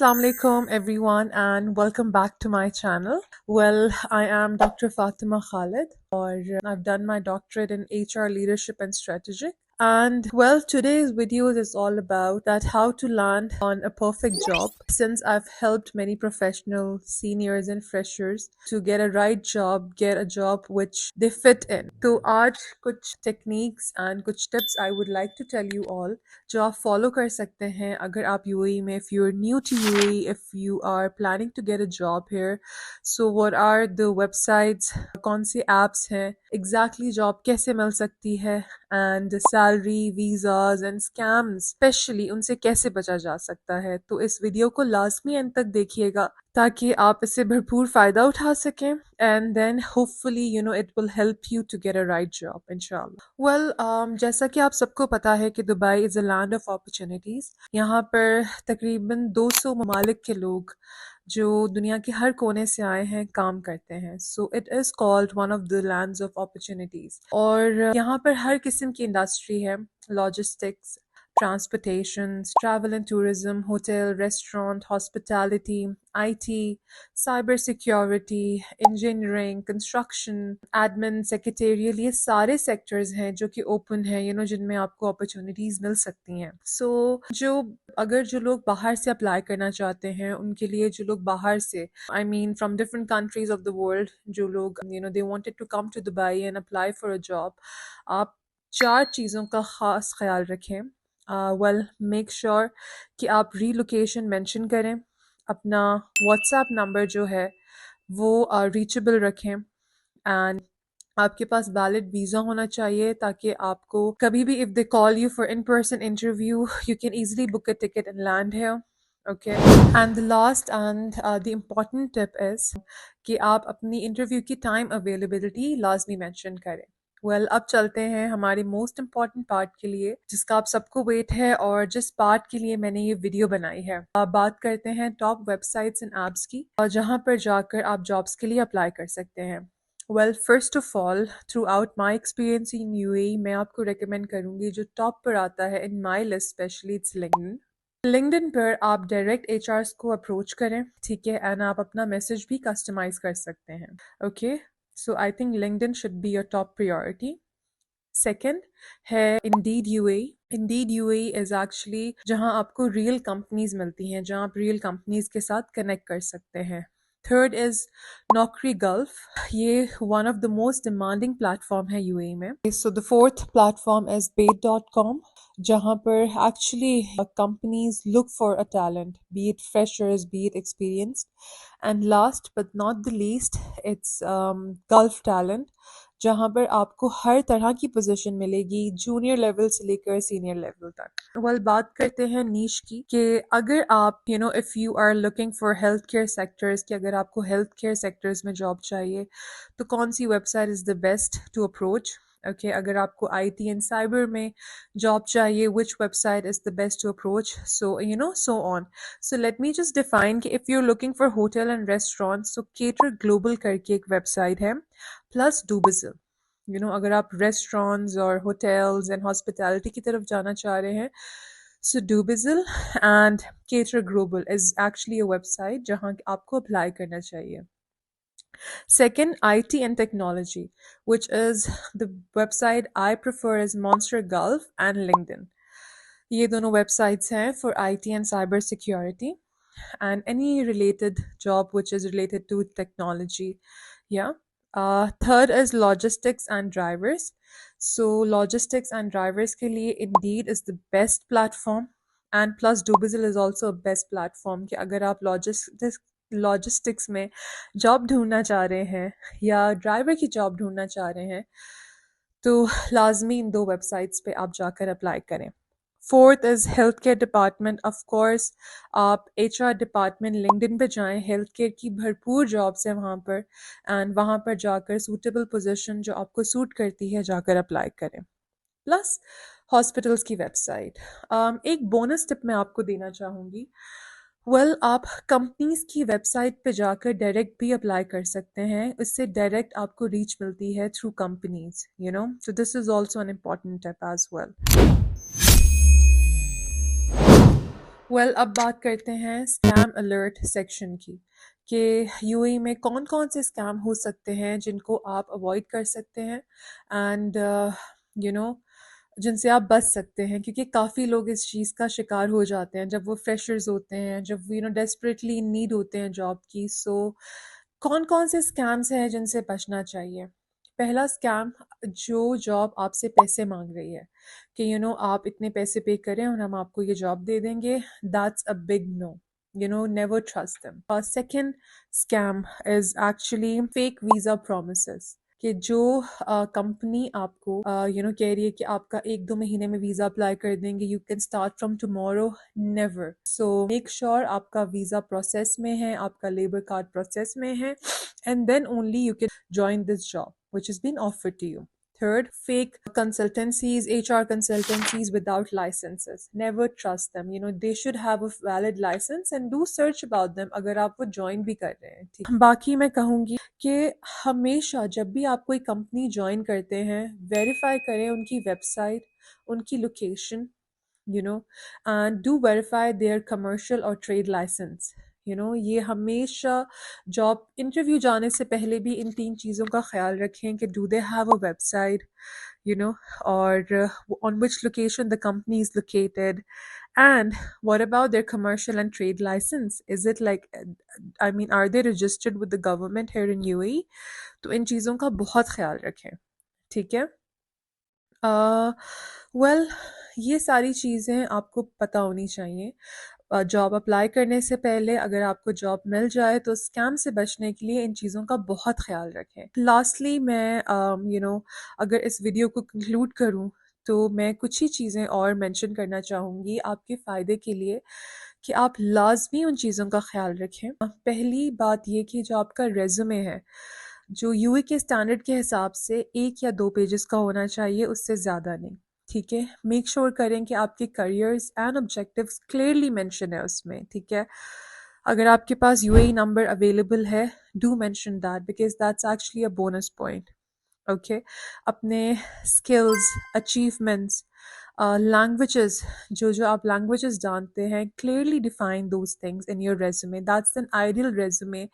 Assalamu alaikum everyone and welcome back to my channel. Well, I am Dr. Fatima Khalid or I've done my doctorate in HR leadership and strategy. And well, today's video is all about that how to land on a perfect job since I've helped many professional seniors and freshers to get a right job, get a job which they fit in. तो आज कुछ techniques and कुछ tips I would like to tell you all जो आप follow कर सकते हैं अगर आप यूएई में if you're new to UAE, if you are planning to get a job here. So what are the websites, कौन सी apps हैं, exactly job कैसे मिल सकती है and salary, visas and scams especially उनसे कैसे बचा जा सकता है. तो इस वीडियो को लाजमी एंड तक देखिएगा ताकि आप इससे भरपूर फ़ायदा उठा सकें and then hopefully it will help you to get a right job inshallah. Well, जैसा कि आप सबको पता है कि Dubai is a land of opportunities. यहाँ पर तकरीबन 200 ममालिक के लोग जो दुनिया के हर कोने से आए हैं काम करते हैं. So it is called one of the lands of opportunities. और यहाँ पर हर किस्म की इंडस्ट्री है, logistics, transportation, travel and tourism, hotel, restaurant, hospitality, IT, cybersecurity, engineering, construction, admin, secretarial, ये सारे sectors हैं जो कि open हैं जिनमें आपको opportunities मिल सकती हैं. So अगर जो लोग बाहर से apply करना चाहते हैं उनके लिए जो लोग बाहर से I mean from different countries of the world जो लोग they wanted to come to Dubai and apply for a job, आप 4 चीज़ों का ख़ास ख्याल रखें. Well, make sure कि आप relocation mention करें, अपना WhatsApp नंबर जो है वो reachable रखें and आपके पास valid visa होना चाहिए ताकि आपको कभी भी if they call you for in-person interview, you can easily book a ticket and land here. Okay, and the last and the important tip is कि आप अपनी interview की time availability लाजमी mention करें. Well, अब चलते हैं हमारे मोस्ट इम्पॉर्टेंट पार्ट के लिए जिसका आप सबको वेट है और जिस पार्ट के लिए मैंने ये वीडियो बनाई है. अब बात करते हैं टॉप वेबसाइट्स एंड ऐप्स की और जहां पर जाकर आप जॉब्स के लिए अप्लाई कर सकते हैं. Well, first of all, throughout my experience in UAE, मैं आपको recommend करूँगी जो टॉप पर आता है in my list especially it's LinkedIn. LinkedIn पर आप डायरेक्ट HRs को अप्रोच करें, ठीक है, एंड आप अपना मैसेज भी कस्टमाइज कर सकते हैं. Okay, so I think LinkedIn should be your top priority. Second है Indeed UAE. Indeed UAE is actually जहां आपको real companies मिलती हैं, जहां आप real companies के साथ connect कर सकते हैं. Third is Naukri Gulf. ये one of the most demanding platform है UAE में. So the fourth platform is Bait.com. जहाँ पर actually companies look for a talent, be it freshers, be it experienced. And last but not the least, it's Gulf Talent, जहाँ पर आपको हर तरह की position मिलेगी जूनियर लेवल से लेकर सीनियर लेवल तक. Well, बात करते हैं नीश की कि अगर आप if you are looking for healthcare sectors कि अगर आपको healthcare sectors में जॉब चाहिए तो कौन सी website is the best to approach. Okay, अगर आपको IT and cyber में job चाहिए, which website is the best to approach, so so on. So let me just define कि if you're looking for hotel and restaurants, so Cater Global करके एक website है, plus Dubizzle. अगर आप restaurants और hotels and hospitality की तरफ जाना चाह रहे हैं, so Dubizzle and Cater Global is actually a website जहाँ आपको apply करना चाहिए. Second, IT and technology, which is the website I prefer is Monster Gulf and LinkedIn. ये दोनों websites हैं for IT and cyber security and any related job which is related to technology. Yeah. Third is logistics and drivers. So logistics and drivers के लिए Indeed is the best platform and plus Dubizzle is also a best platform कि अगर आप logistics में job ढूंढना चाह रहे हैं या ड्राइवर की जॉब ढूंढना चाह रहे हैं तो लाजमी इन दो वेबसाइट्स पे आप जाकर अप्लाई करें. Fourth is health care department. Of course आप HR डिपार्टमेंट लिंक्डइन पे जाएं, हेल्थ केयर की भरपूर जॉब्स हैं वहाँ पर एंड वहाँ पर जाकर सूटेबल पोजीशन जो आपको सूट करती है जाकर अप्लाई करें. प्लस हॉस्पिटल्स की वेबसाइट. एक बोनस टिप मैं आपको देना चाहूँगी. Well, आप कंपनीज की वेबसाइट पे जाकर डायरेक्ट भी अप्लाई कर सकते हैं. इससे डायरेक्ट आपको रीच मिलती है through companies. So this is also an important tip as well. अब बात करते हैं स्कैम अलर्ट सेक्शन की कि यूएई में कौन कौन से स्कैम हो सकते हैं जिनको आप अवॉइड कर सकते हैं एंड यू नो जिनसे आप बच सकते हैं, क्योंकि काफ़ी लोग इस चीज़ का शिकार हो जाते हैं जब वो फ्रेशर्स होते हैं, जब डेस्परेटली इन नीड होते हैं जॉब की। सो कौन कौन से स्कैम्स हैं जिनसे बचना चाहिए? पहला स्कैम, जो जॉब आपसे पैसे मांग रही है कि आप इतने पैसे पे करें और हम आपको ये जॉब दे देंगे। That's a big no, never trust them. Second scam is actually fake visa promises, कि जो कंपनी आपको कह रही है कि आपका 1-2 महीने में वीज़ा अप्लाई कर देंगे, you can start from tomorrow. Never. So make sure आपका वीज़ा प्रोसेस में है, आपका लेबर कार्ड प्रोसेस में है, and then only you can join this job which has been offered to you. Third, fake consultancies, HR consultancies without licenses. Never trust them. They should have a valid license and do search about them अगर आप वो join भी कर रहे हैं। ठीक, बाकी मैं कहूँगी कि हमेशा जब भी आप कोई कंपनी ज्वाइन करते हैं, वेरीफाई करें उनकी वेबसाइट, उनकी location, and do verify their commercial or trade license. ये हमेशा जॉब इंटरव्यू जाने से पहले भी इन 3 चीज़ों का ख्याल रखें कि do they have a website, or on which location the company is located, and what about their commercial and trade license? Is it like, I mean, are they registered with the government here in UAE? तो इन चीज़ों का बहुत ख्याल रखें, ठीक है? Well ये सारी चीज़ें आपको पता होनी चाहिए जॉब अप्लाई करने से पहले। अगर आपको जॉब मिल जाए तो स्कैम से बचने के लिए इन चीज़ों का बहुत ख्याल रखें। लास्टली मैं अगर इस वीडियो को कंक्लूड करूँ तो मैं कुछ ही चीज़ें और मेंशन करना चाहूँगी आपके फ़ायदे के लिए, कि आप लाजमी उन चीज़ों का ख्याल रखें। पहली बात ये कि जो आपका रेज़्यूमे है, जो यूए के स्टैंडर्ड के हिसाब से 1 या 2 पेजेस का होना चाहिए, उससे ज़्यादा नहीं। ठीक है, मेक श्योर करें कि आपके careers and objectives clearly mention है उसमें। ठीक है, अगर आपके पास यूएई नंबर अवेलेबल है, do mention that because that's actually a bonus point. Okay, अपने स्किल्स, अचीवमेंट्स, languages, जो आप languages जानते हैं, clearly define those things in your resume. That's an ideal resume,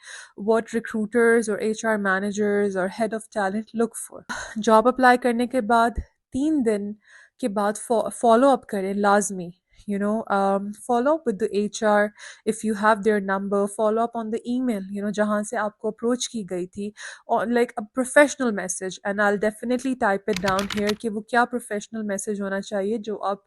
what recruiters or HR managers or head of talent look for. Job apply करने के बाद 3 दिन के बाद फॉलो अप करें लाजमी। Follow up with the HR if you have their number. Follow up on the email, जहाँ से आपको अप्रोच की गई थी, or like a professional message, and I'll definitely type it down here कि वो क्या professional message होना चाहिए जो आप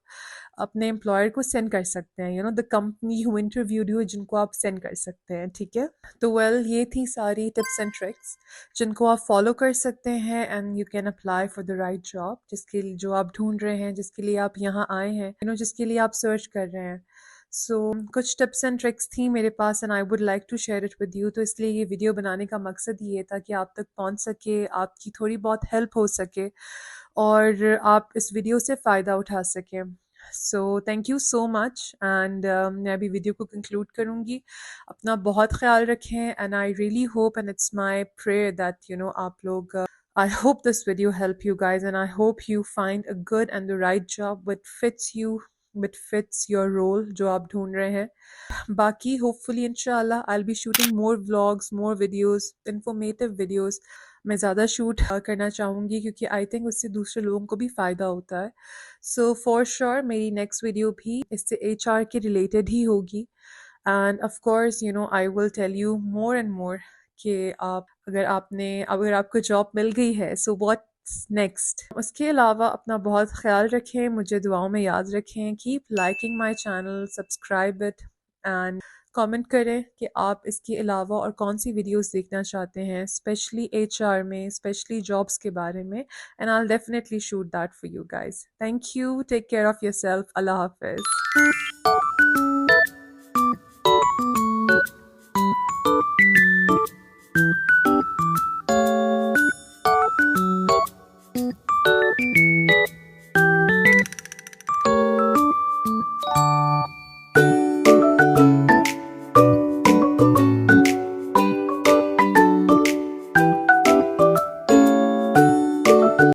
अपने एम्प्लॉयर को सेंड कर सकते हैं, the company who interviewed you, जिनको आप सेंड कर सकते हैं। ठीक है, तो ये थी सारी टिप्स एंड ट्रिक्स जिनको आप फॉलो कर सकते हैं, and you can apply for the right job जिसके लिए जो आप ढूंढ रहे हैं, जिसके लिए आप यहाँ आए हैं, जिसके लिए आप सर्च कर रहे हैं। सो कुछ टिप्स एंड ट्रिक्स थी मेरे पास and I would like to share it with you. तो इसलिए ये वीडियो बनाने का मकसद ये था कि आप तक पहुंच सके, आपकी थोड़ी बहुत हेल्प हो सके और आप इस वीडियो से फ़ायदा उठा सकें। So thank you so much, and मैं अभी वीडियो को कंक्लूड करूँगी। अपना बहुत ख्याल रखें, and I really hope and it's my prayer that आप लोग I hope this video helped you guys, and I hope you find a good and the right job which fits you, which fits your role जो आप ढूंढ रहे हैं। बाकी hopefully inshallah I'll be shooting more vlogs, more videos, informative videos. मैं ज़्यादा shoot करना चाहूँगी क्योंकि आई थिंक उससे दूसरे लोगों को भी फ़ायदा होता है। सो फॉर श्योर मेरी नेक्स्ट वीडियो भी इससे HR के रिलेटेड ही होगी, and of course I will tell you more and more कि अगर आपको जॉब मिल गई है, सो व्हाट्स नेक्स्ट। उसके अलावा अपना बहुत ख्याल रखें, मुझे दुआओं में याद रखें। Keep liking my channel, subscribe it, and comment करें कि आप इसके अलावा और कौन सी वीडियोस देखना चाहते हैं, स्पेशली HR में, स्पेशली जॉब्स के बारे में, and I will definitely shoot that for you guys. Thank you, take care of yourself, अल्लाह हाफिज़।